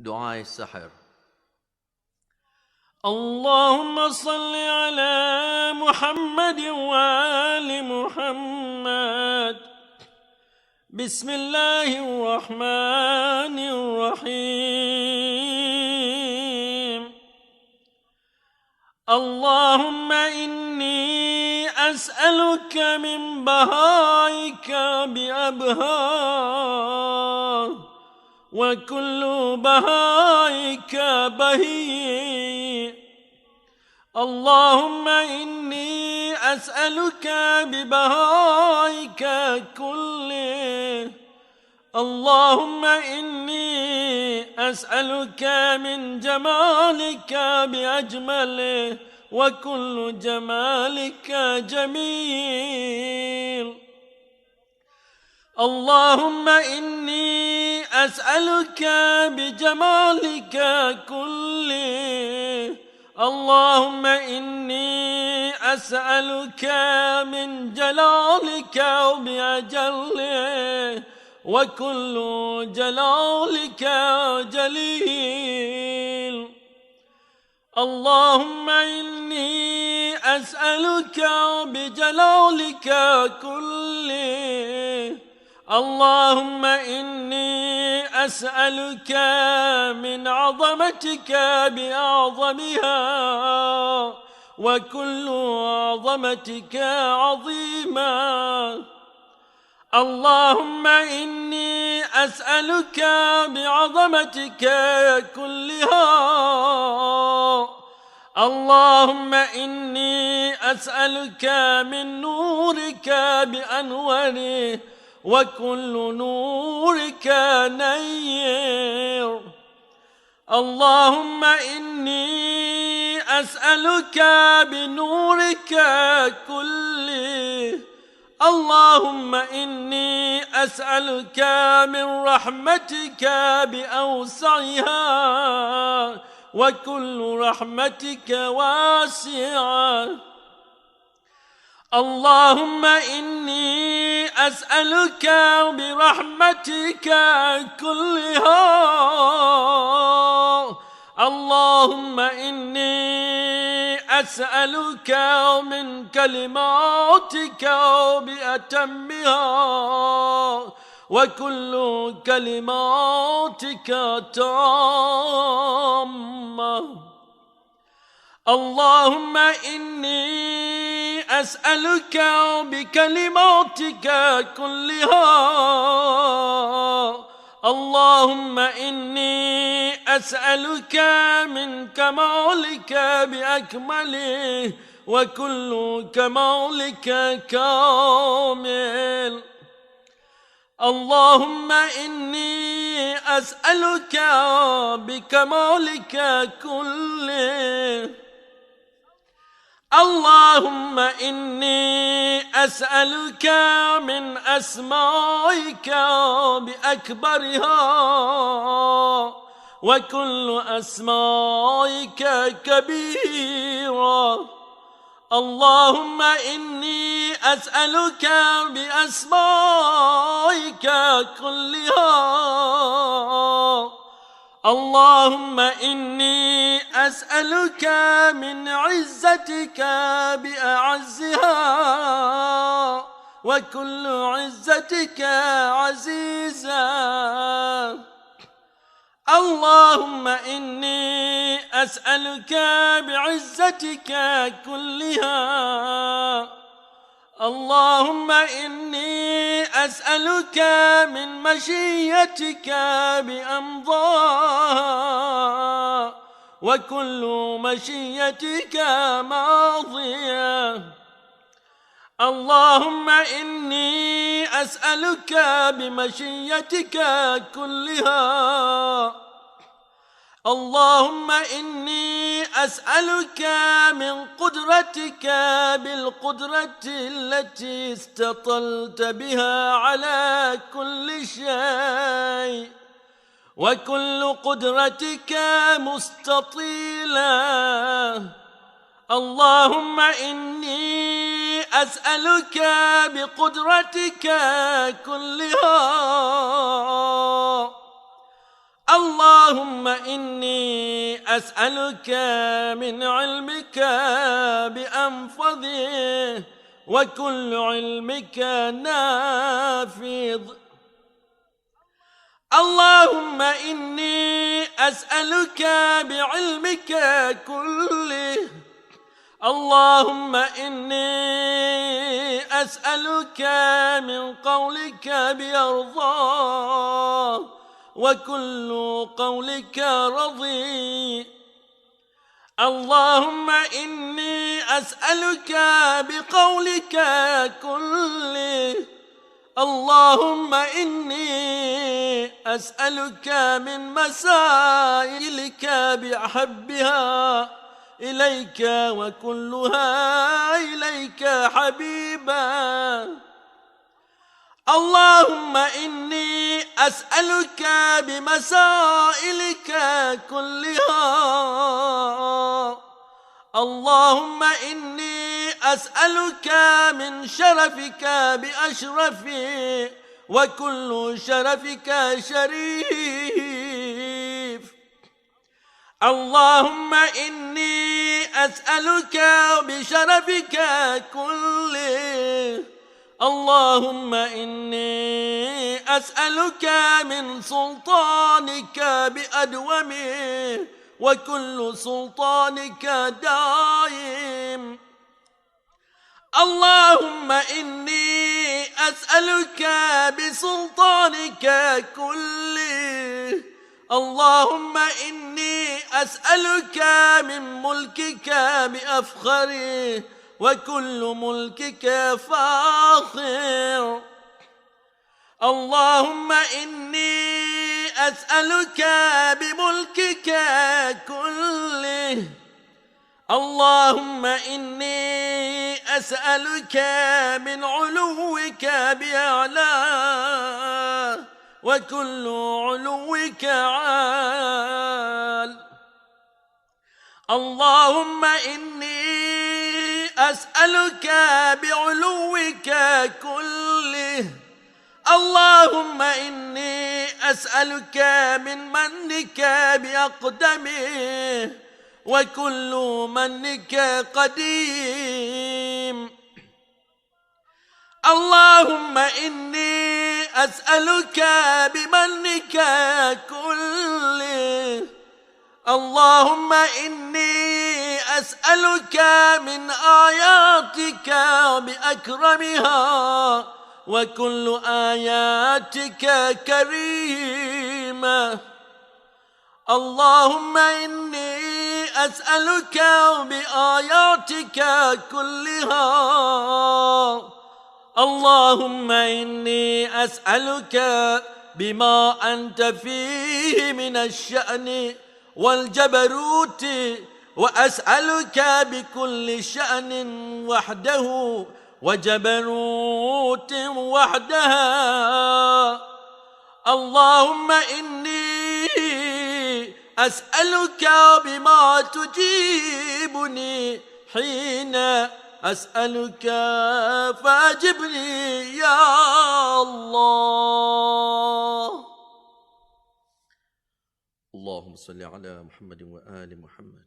دعاء السحر. اللهم صل على محمد وآل محمد. بسم الله الرحمن الرحيم. اللهم إني أسألك من بهائك بأبهاه، وكل بهائك بهي. اللهم إني أسألك ببهائك كله. اللهم إني أسألك من جمالك بأجمله، وكل جمالك جميل. اللهم إني أسألك بجمالك كله. اللهم إني أسألك من جلالك بأجله، وكل جلالك جليل. اللهم إني أسألك بجلالك كله. اللهم إني أسألك من عظمتك بأعظمها، وكل عظمتك عظيما. اللهم إني أسألك بعظمتك كلها. اللهم إني أسألك من نورك بأنواره، وكل نورك نير. اللهم إني أسألك بنورك كله. اللهم إني أسألك من رحمتك بأوسعها، وكل رحمتك واسعة. اللهم إني أسألك برحمتك كلها. اللهم إني أسألك من كلماتك بأتمها، وكل كلماتك تامة. اللهم إني أسألك بكلماتك كلها. اللهم إني أسألك من كمالك بأكمله، وكل كمالك كامل. اللهم إني أسألك بكمالك كله. اللهم إني أسألك من أسمائك بأكبرها، وكل أسمائك كبيرة. اللهم إني أسألك بأسمائك كلها. اللهم إني أسألك من عزتك بأعزها، وكل عزتك عزيزا. اللهم إني أسألك بعزتك كلها. اللهم إني أسألك من مشيتك بأمضاها، وكل مشيتك ماضية. اللهم إني أسألك بمشيتك كلها. اللهم إني أسألك من قدرتك بالقدرة التي استطلت بها على كل شيء، وكل قدرتك مستطيلة. اللهم إني أسألك بقدرتك كلها. اللهم إني أسألك من علمك بأنفذه وكل علمك نافذ. اللهم إني أسألك بعلمك كله. اللهم إني أسألك من قولك بيرضاه وكل قولك رضي. اللهم إني أسألك بقولك كله. اللهم إني أسألك من مسائلك بأحبها إليك وكلها إليك حبيبا. اللهم إني أسألك بمسائلك كلها. اللهم إني أسألك من شرفك بأشرفي وكل شرفك شريف. اللهم إني أسألك بشرفك كله. اللهم إني أسألك من سلطانك بأدومه وكل سلطانك دائم. اللهم إني أسألك بسلطانك كله. اللهم إني أسألك من ملكك بأفخره وكل ملكك فاخر. اللهم إني أسألك بملكك كله. اللهم إني أسألك من علوك بأعلاه وكل علوك عال. اللهم إني أسألك بعلوك كله. اللهم إني أسألك من منك بأقدمه وكل منك قديم. اللهم إني أسألك بمنك كله. اللهم إني أسألك من آياتك بأكرمها وكل آياتك كريمة. اللهم إني أسألك بآياتك كلها. اللهم إني أسألك بما أنت فيه من الشأن والجبروت، وأسألك بكل شأن وحده وجبروت وحدها. اللهم إني أسألك بما تجيبني حين أسألك فأجبني يا الله. اللهم صل على محمد وآل محمد.